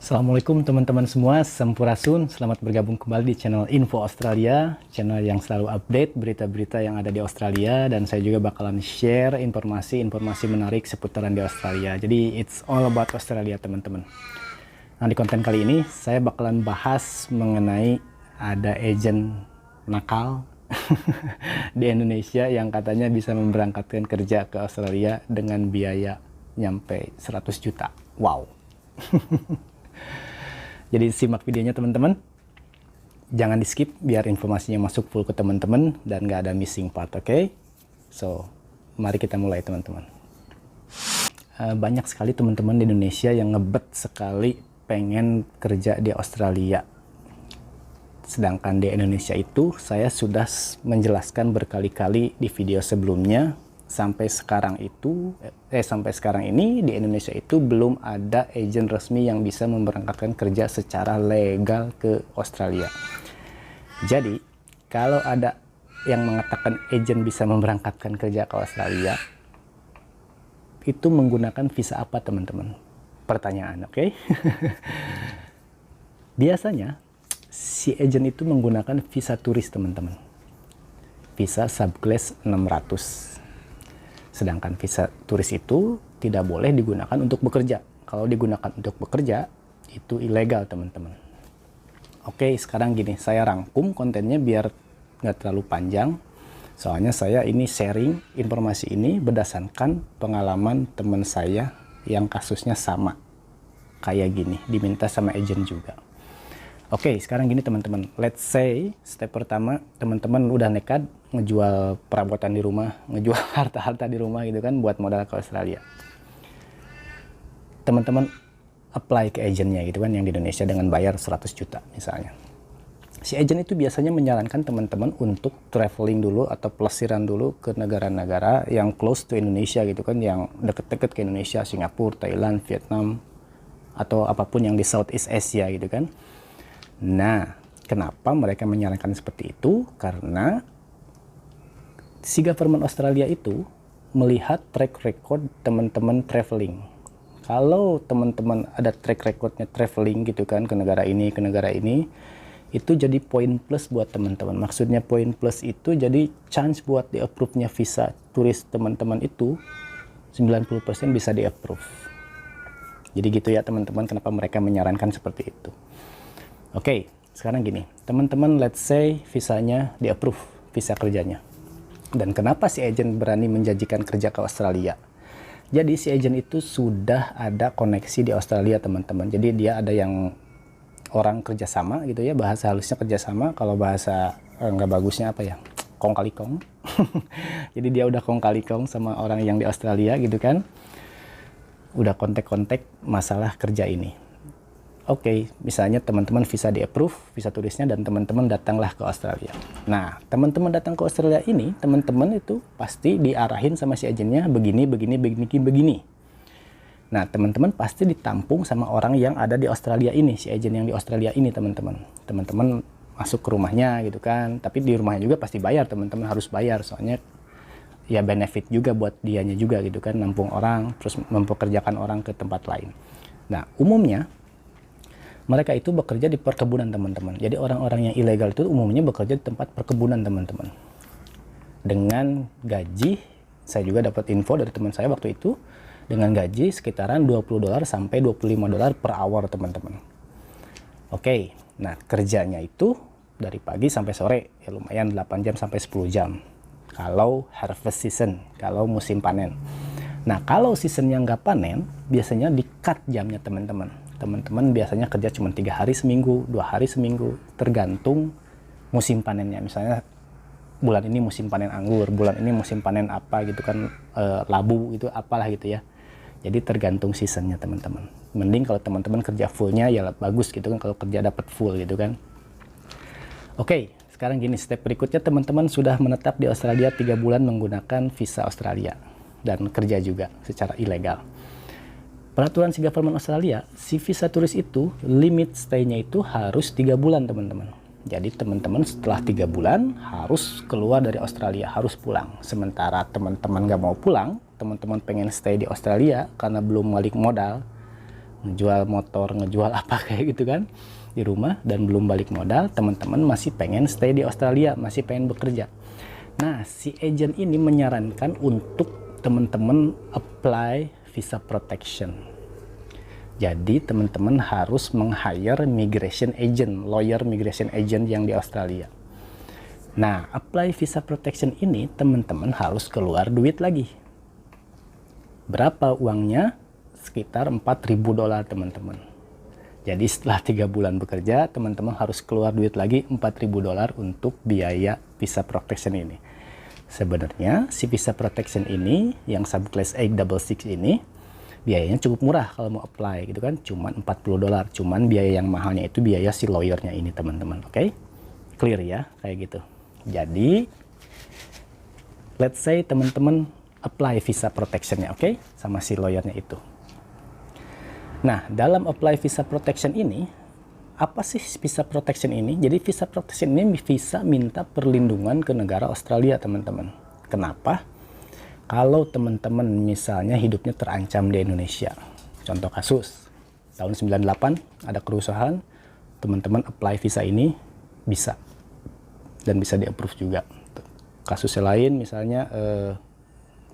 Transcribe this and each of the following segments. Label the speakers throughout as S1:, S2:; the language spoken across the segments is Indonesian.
S1: Assalamualaikum teman-teman semua, Sampurasun. Selamat bergabung kembali di channel Info Australia, channel yang selalu update berita-berita yang ada di Australia, dan saya juga bakalan share informasi-informasi menarik seputaran di Australia. Jadi it's all about Australia teman-teman. Nah, di konten kali ini saya bakalan bahas mengenai ada agent nakal di Indonesia yang katanya bisa memberangkatkan kerja ke Australia dengan biaya nyampe 100 juta. Wow. Jadi simak videonya teman-teman, jangan di skip biar informasinya masuk full ke teman-teman dan gak ada missing part, oke? So, mari kita mulai teman-teman. Banyak sekali teman-teman di Indonesia yang ngebet sekali pengen kerja di Australia. Sedangkan di Indonesia itu saya sudah menjelaskan berkali-kali di video sebelumnya. Sampai sekarang ini di Indonesia itu belum ada agen resmi yang bisa memberangkatkan kerja secara legal ke Australia. Jadi kalau ada yang mengatakan agen bisa memberangkatkan kerja ke Australia, itu menggunakan visa apa teman-teman? Pertanyaan, oke? Biasanya si agen itu menggunakan visa turis teman-teman, visa subclass 600. Sedangkan visa turis itu tidak boleh digunakan untuk bekerja. Kalau digunakan untuk bekerja, itu ilegal teman-teman. Oke, sekarang gini, saya rangkum kontennya biar nggak terlalu panjang. Soalnya saya ini sharing informasi ini berdasarkan pengalaman teman saya yang kasusnya sama. Kayak gini, diminta sama agent juga. Oke, sekarang gini teman-teman, let's say step pertama teman-teman udah nekat ngejual perabotan di rumah, ngejual harta-harta di rumah gitu kan buat modal ke Australia. Teman-teman apply ke agennya gitu kan yang di Indonesia dengan bayar 100 juta misalnya. Si agen itu biasanya menyarankan teman-teman untuk traveling dulu atau pelesiran dulu ke negara-negara yang close to Indonesia gitu kan, yang deket-deket ke Indonesia, Singapura, Thailand, Vietnam, atau apapun yang di Southeast Asia gitu kan. Nah, kenapa mereka menyarankan seperti itu? Karena si government Australia itu melihat track record teman-teman traveling. Kalau teman-teman ada track recordnya traveling gitu kan ke negara ini, itu jadi poin plus buat teman-teman. Maksudnya poin plus itu jadi chance buat di approve-nya visa turis teman-teman itu 90% bisa di approve. Jadi gitu ya teman-teman, kenapa mereka menyarankan seperti itu. Oke, sekarang gini, teman-teman let's say visanya di approve, visa kerjanya. Dan kenapa si agent berani menjanjikan kerja ke Australia? Jadi si agent itu sudah ada koneksi di Australia teman-teman. Jadi dia ada yang orang kerjasama gitu ya, bahasa halusnya kerjasama. Kalau bahasa nggak bagusnya apa ya, kong kali kong. Jadi dia udah kong kali kong sama orang yang di Australia gitu kan. Udah kontak-kontak masalah kerja ini. Oke, misalnya teman-teman visa di approve, visa turisnya, dan teman-teman datanglah ke Australia. Nah, teman-teman datang ke Australia ini, teman-teman itu pasti diarahin sama si agennya begini. Nah, teman-teman pasti ditampung sama orang yang ada di Australia ini, si agen yang di Australia ini teman-teman. Teman-teman masuk ke rumahnya gitu kan, tapi di rumahnya juga pasti bayar, teman-teman harus bayar, soalnya ya benefit juga buat dianya juga gitu kan, nampung orang, terus mempekerjakan orang ke tempat lain. Nah, umumnya mereka itu bekerja di perkebunan teman-teman. Jadi orang-orang yang ilegal itu umumnya bekerja di tempat perkebunan teman-teman. Dengan gaji, saya juga dapat info dari teman saya waktu itu, dengan gaji sekitaran $20 sampai $25 per hour teman-teman. Oke, nah kerjanya itu dari pagi sampai sore, ya lumayan 8 jam sampai 10 jam. Kalau harvest season, kalau musim panen. Nah kalau seasonnya nggak panen, biasanya di-cut jamnya teman-teman. Teman-teman biasanya kerja cuma 3 hari seminggu, 2 hari seminggu, tergantung musim panennya. Misalnya bulan ini musim panen anggur, bulan ini musim panen apa gitu kan, labu itu apalah gitu ya. Jadi tergantung seasonnya teman-teman. Mending kalau teman-teman kerja fullnya ya bagus gitu kan, kalau kerja dapat full gitu kan. Oke, sekarang gini, step berikutnya teman-teman sudah menetap di Australia 3 bulan menggunakan visa Australia dan kerja juga secara ilegal. Peraturan si government Australia, si visa turis itu limit stay-nya itu harus 3 bulan teman-teman. Jadi teman-teman setelah 3 bulan harus keluar dari Australia, harus pulang. Sementara teman-teman nggak mau pulang, teman-teman pengen stay di Australia karena belum balik modal, ngejual motor, ngejual apa kayak gitu kan di rumah dan belum balik modal, teman-teman masih pengen stay di Australia, masih pengen bekerja. Nah, si agent ini menyarankan untuk teman-teman apply visa protection. Jadi teman-teman harus meng-hire migration agent, lawyer migration agent yang di Australia. Nah, apply visa protection ini teman-teman harus keluar duit lagi. Berapa uangnya? Sekitar $4.000 teman-teman. Jadi setelah 3 bulan bekerja, teman-teman harus keluar duit lagi $4.000 untuk biaya visa protection ini. Sebenarnya si visa protection ini yang subclass 866 ini biayanya cukup murah kalau mau apply gitu kan, cuman $40. Cuman biaya yang mahalnya itu biaya si lawyernya ini teman-teman. Oke? Clear ya kayak gitu. Jadi let's say teman-teman apply visa protectionnya, oke? Sama si lawyernya itu. Nah, dalam apply visa protection ini, apa sih visa protection ini? Jadi visa protection ini visa minta perlindungan ke negara Australia, teman-teman. Kenapa? Kalau teman-teman misalnya hidupnya terancam di Indonesia. Contoh kasus, tahun 98 ada kerusuhan, teman-teman apply visa ini bisa. Dan bisa di-approve juga. Kasusnya lain misalnya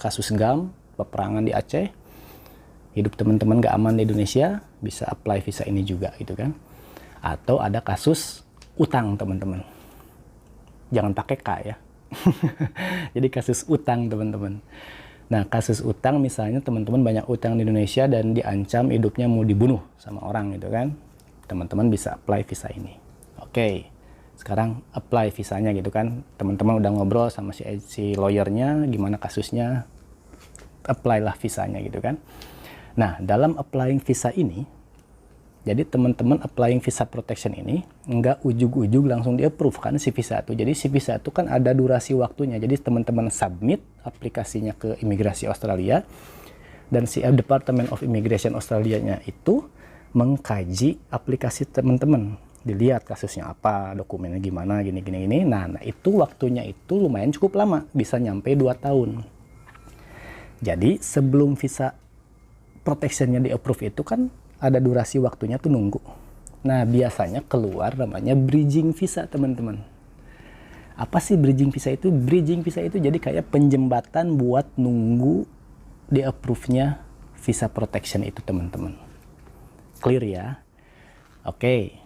S1: kasus GAM, peperangan di Aceh, hidup teman-teman gak aman di Indonesia, bisa apply visa ini juga gitu kan. Atau ada kasus utang teman-teman, jangan pakai K ya. Jadi kasus utang teman-teman. Nah, kasus utang misalnya teman-teman banyak utang di Indonesia dan diancam hidupnya mau dibunuh sama orang gitu kan, teman-teman bisa apply visa ini. Oke, sekarang apply visanya gitu kan, teman-teman udah ngobrol sama si lawyernya gimana kasusnya, apply lah visanya gitu kan. Nah, dalam applying visa ini, jadi teman-teman applying visa protection ini nggak ujug-ujug langsung di-approve kan si visa itu. Jadi si visa itu kan ada durasi waktunya. Jadi teman-teman submit aplikasinya ke imigrasi Australia dan si Department of Immigration Australia-nya itu mengkaji aplikasi teman-teman. Dilihat kasusnya apa, dokumennya gimana, gini. Nah, itu waktunya itu lumayan cukup lama, bisa nyampe 2 tahun. Jadi sebelum visa protectionnya di-approve itu kan ada durasi waktunya tuh nunggu. Nah, biasanya keluar namanya bridging visa, teman-teman. Apa sih bridging visa itu? Bridging visa itu jadi kayak penjembatan buat nunggu di-approve-nya visa protection itu, teman-teman. Clear ya? Oke.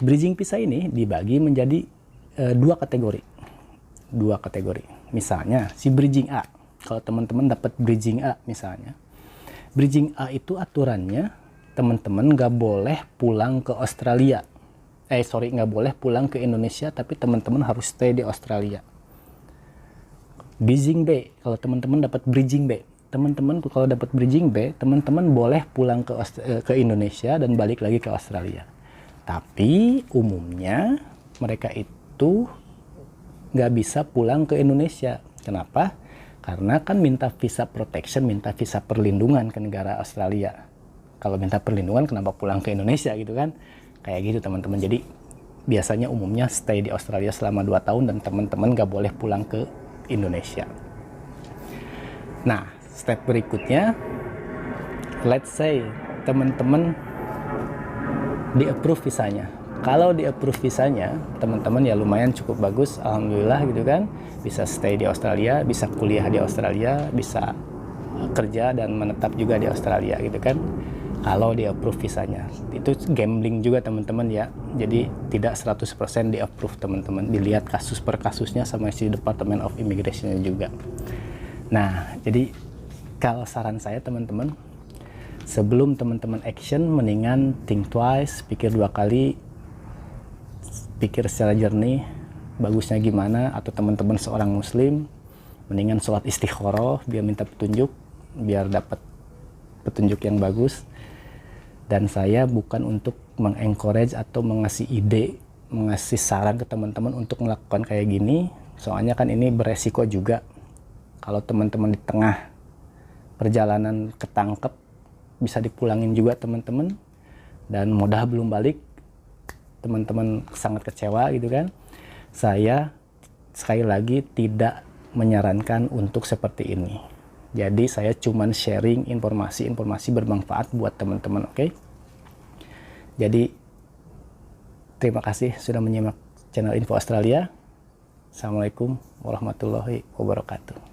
S1: Bridging visa ini dibagi menjadi 2 kategori. 2 kategori. Misalnya, si bridging A. Kalau teman-teman dapat bridging A misalnya, bridging A itu aturannya teman-teman nggak boleh pulang ke Australia. Nggak boleh pulang ke Indonesia, tapi teman-teman harus stay di Australia. Bridging B, kalau teman-teman dapat bridging B, teman-teman kalau dapat bridging B, teman-teman boleh pulang ke Indonesia dan balik lagi ke Australia. Tapi umumnya mereka itu nggak bisa pulang ke Indonesia. Kenapa? Karena kan minta visa protection, minta visa perlindungan ke negara Australia. Kalau minta perlindungan kenapa pulang ke Indonesia gitu kan? Kayak gitu teman-teman. Jadi biasanya umumnya stay di Australia selama 2 tahun dan teman-teman gak boleh pulang ke Indonesia. Nah, step berikutnya, let's say teman-teman di-approve visanya. Kalau di-approve visanya, teman-teman ya lumayan cukup bagus, alhamdulillah gitu kan. Bisa stay di Australia, bisa kuliah di Australia, bisa kerja dan menetap juga di Australia gitu kan. Kalau di-approve visanya. Itu gambling juga teman-teman ya. Jadi tidak 100% di-approve teman-teman. Dilihat kasus per kasusnya sama si Department of Immigration-nya juga. Nah, jadi kalau saran saya teman-teman, sebelum teman-teman action, mendingan think twice, pikir 2 kali, pikir secara jernih, bagusnya gimana, atau teman-teman seorang muslim, mendingan sholat istikharah, biar minta petunjuk, biar dapat petunjuk yang bagus. Dan saya bukan untuk mengencourage atau mengasih ide, mengasih saran ke teman-teman untuk melakukan kayak gini, soalnya kan ini beresiko juga. Kalau teman-teman di tengah perjalanan ketangkep, bisa dipulangin juga teman-teman, dan modal belum balik, teman-teman sangat kecewa gitu kan. Saya sekali lagi tidak menyarankan untuk seperti ini. Jadi saya cuman sharing informasi-informasi bermanfaat buat teman-teman, oke? Jadi terima kasih sudah menyimak channel Info Australia. Assalamualaikum warahmatullahi wabarakatuh.